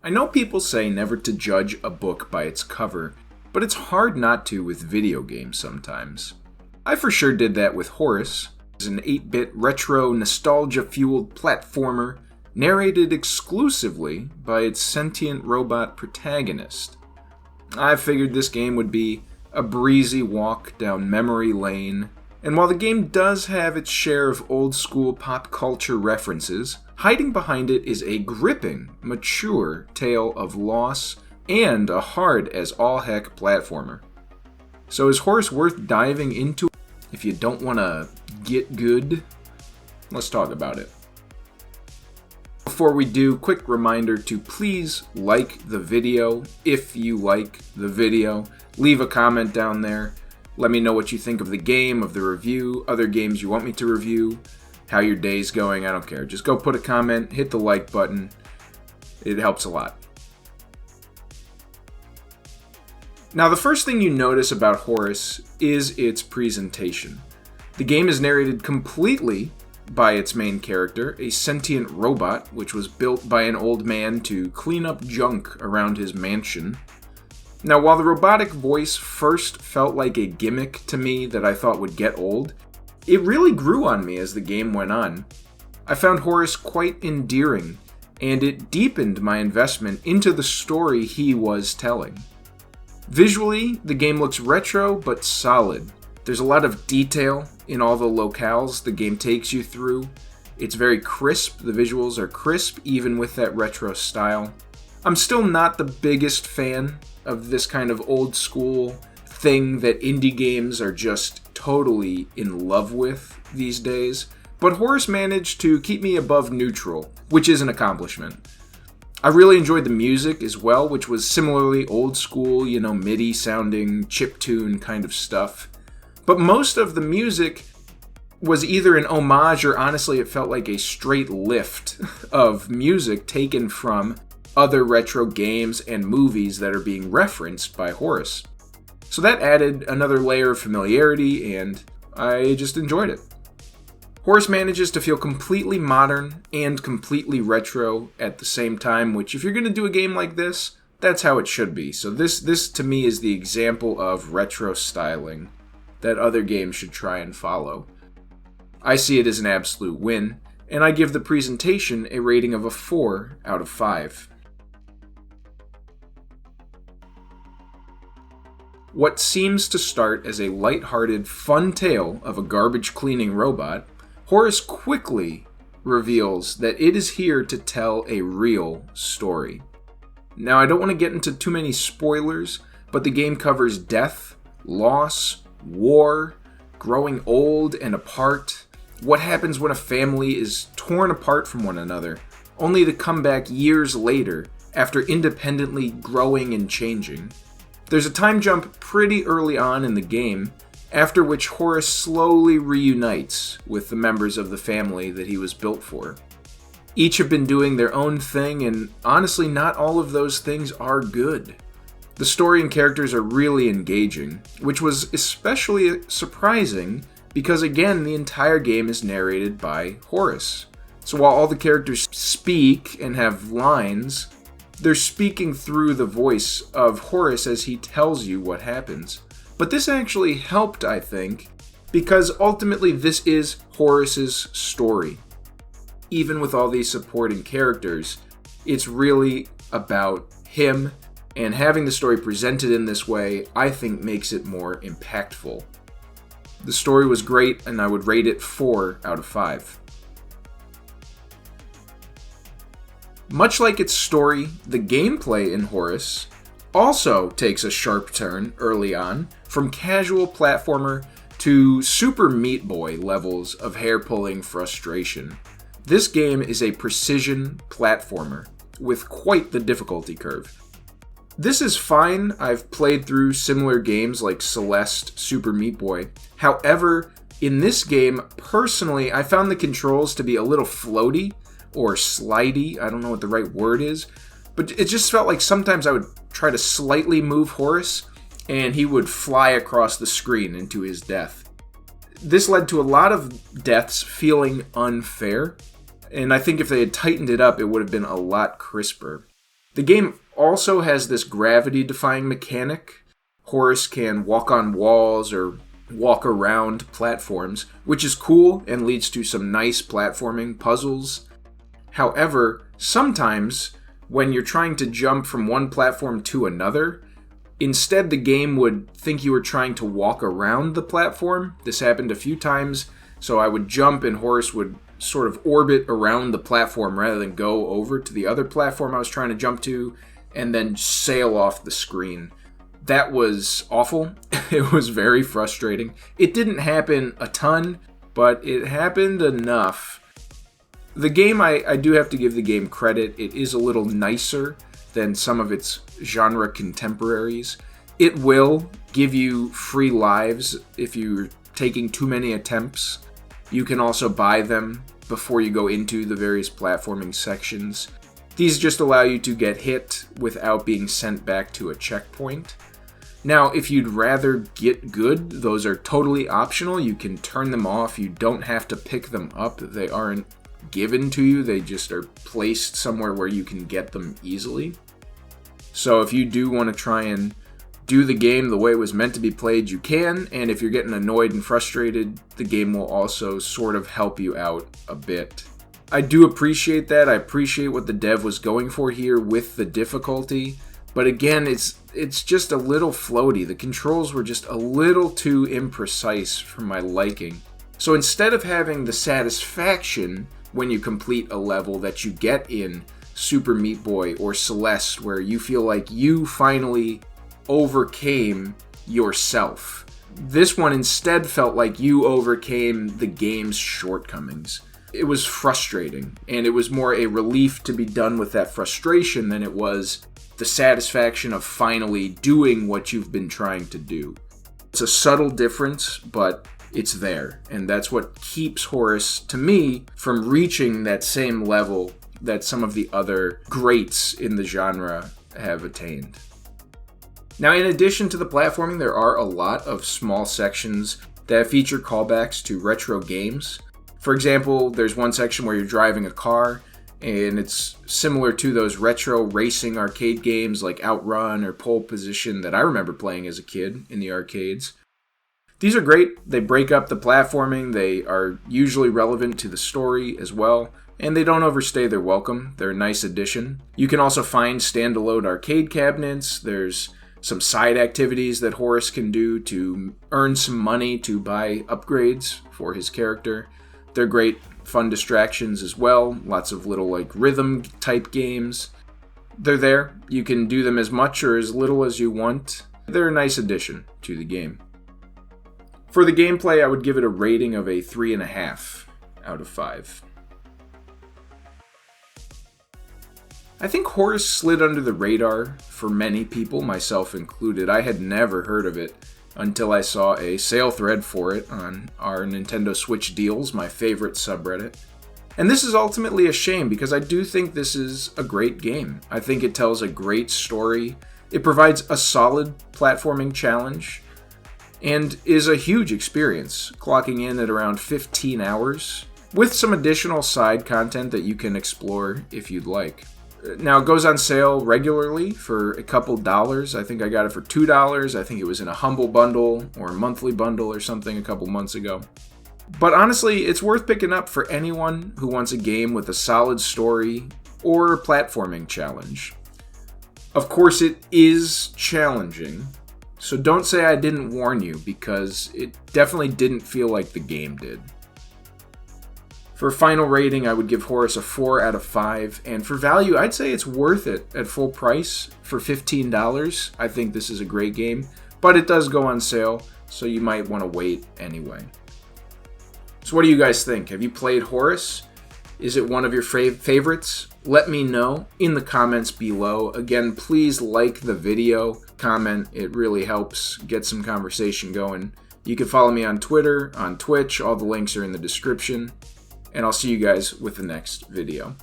I know people say never to judge a book by its cover, but it's hard not to with video games sometimes. I for sure did that with Horace. It's an 8-bit retro nostalgia-fueled platformer narrated exclusively by its sentient robot protagonist. I figured this game would be a breezy walk down memory lane, and while the game does have its share of old-school pop culture references, hiding behind it is a gripping, mature tale of loss and a hard-as-all-heck platformer. So is Horace worth diving into if you don't want to get good? Let's talk about it. Before we do, quick reminder to please like the video if you like the video. Leave a comment down there. Let me know what you think of the game, of the review, other games you want me to review, how your day's going, I don't care. Just go put a comment, hit the like button. It helps a lot. Now, the first thing you notice about Horace is its presentation. The game is narrated completely by its main character, a sentient robot, which was built by an old man to clean up junk around his mansion. Now, while the robotic voice first felt like a gimmick to me that I thought would get old, it really grew on me as the game went on. I found Horace quite endearing, and it deepened my investment into the story he was telling. Visually, the game looks retro but solid. There's a lot of detail in all the locales the game takes you through. It's very crisp, the visuals are crisp even with that retro style. I'm still not the biggest fan of this kind of old school thing that indie games are just totally in love with these days, but Horace managed to keep me above neutral, which is an accomplishment. I really enjoyed the music as well, which was similarly old school, MIDI sounding, chiptune kind of stuff. But most of the music was either an homage or honestly it felt like a straight lift of music taken from other retro games and movies that are being referenced by Horace. So that added another layer of familiarity, and I just enjoyed it. Horace manages to feel completely modern and completely retro at the same time, which if you're going to do a game like this, that's how it should be. So this to me is the example of retro styling that other games should try and follow. I see it as an absolute win, and I give the presentation a rating of a 4 out of 5. What seems to start as a lighthearted, fun tale of a garbage cleaning robot, Horace quickly reveals that it is here to tell a real story. Now, I don't want to get into too many spoilers, but the game covers death, loss, war, growing old and apart, what happens when a family is torn apart from one another, only to come back years later after independently growing and changing. There's a time jump pretty early on in the game, after which Horace slowly reunites with the members of the family that he was built for. Each have been doing their own thing, and honestly, not all of those things are good. The story and characters are really engaging, which was especially surprising because, again, the entire game is narrated by Horace. So while all the characters speak and have lines, they're speaking through the voice of Horace as he tells you what happens. But this actually helped, I think, because ultimately this is Horace's story. Even with all these supporting characters, it's really about him, and having the story presented in this way, I think makes it more impactful. The story was great, and I would rate it 4 out of 5. Much like its story, the gameplay in Horace also takes a sharp turn early on, from casual platformer to Super Meat Boy levels of hair-pulling frustration. This game is a precision platformer with quite the difficulty curve. This is fine. I've played through similar games like Celeste, Super Meat Boy. However, in this game, personally, I found the controls to be a little floaty or slidey. I don't know what the right word is. But it just felt like sometimes I would try to slightly move Horace, and he would fly across the screen into his death. This led to a lot of deaths feeling unfair, and I think if they had tightened it up, it would have been a lot crisper. The game also has this gravity-defying mechanic. Horace can walk on walls or walk around platforms, which is cool and leads to some nice platforming puzzles. However, sometimes when you're trying to jump from one platform to another, instead the game would think you were trying to walk around the platform. This happened a few times, so I would jump and Horace would sort of orbit around the platform rather than go over to the other platform I was trying to jump to and then sail off the screen. That was awful. It was very frustrating. It didn't happen a ton, but it happened enough. The game, I do have to give the game credit. It is a little nicer than some of its genre contemporaries. It will give you free lives if you're taking too many attempts. You can also buy them before you go into the various platforming sections. These just allow you to get hit without being sent back to a checkpoint. Now, if you'd rather get good, those are totally optional. You can turn them off. You don't have to pick them up. They aren't given to you. They just are placed somewhere where you can get them easily. So if you do want to try and do the game the way it was meant to be played, you can. And if you're getting annoyed and frustrated, the game will also sort of help you out a bit. I do appreciate that. I appreciate what the dev was going for here with the difficulty. But again, it's just a little floaty. The controls were just a little too imprecise for my liking. So instead of having the satisfaction when you complete a level that you get in Super Meat Boy or Celeste, where you feel like you finally overcame yourself, this one instead felt like you overcame the game's shortcomings. It was frustrating, and it was more a relief to be done with that frustration than it was the satisfaction of finally doing what you've been trying to do. It's a subtle difference, but it's there, and that's what keeps Horace, to me, from reaching that same level that some of the other greats in the genre have attained. Now, in addition to the platforming, there are a lot of small sections that feature callbacks to retro games. For example, there's one section where you're driving a car, and it's similar to those retro racing arcade games like Outrun or Pole Position that I remember playing as a kid in the arcades. These are great. They break up the platforming. They are usually relevant to the story as well, and they don't overstay their welcome. They're a nice addition. You can also find standalone arcade cabinets. There's some side activities that Horace can do to earn some money to buy upgrades for his character. They're great fun distractions as well. Lots of little rhythm type games. They're there. You can do them as much or as little as you want. They're a nice addition to the game. For the gameplay, I would give it a rating of a 3.5 out of 5. I think Horace slid under the radar for many people, myself included. I had never heard of it until I saw a sale thread for it on our Nintendo Switch Deals, my favorite subreddit. And this is ultimately a shame because I do think this is a great game. I think it tells a great story. It provides a solid platforming challenge and is a huge experience, clocking in at around 15 hours, with some additional side content that you can explore if you'd like. Now, it goes on sale regularly for a couple dollars. I think I got it for $2. I think it was in a Humble Bundle or a monthly bundle or something a couple months ago. But honestly, it's worth picking up for anyone who wants a game with a solid story or a platforming challenge. Of course, it is challenging, so don't say I didn't warn you, because it definitely didn't feel like the game did. For a final rating, I would give Horace a 4 out of 5, and for value, I'd say it's worth it at full price for $15. I think this is a great game, but it does go on sale, so you might want to wait anyway. So what do you guys think? Have you played Horace? Is it one of your favorites? Let me know in the comments below. Again, please like the video, comment. It really helps get some conversation going. You can follow me on Twitter, on Twitch. All the links are in the description. And I'll see you guys with the next video.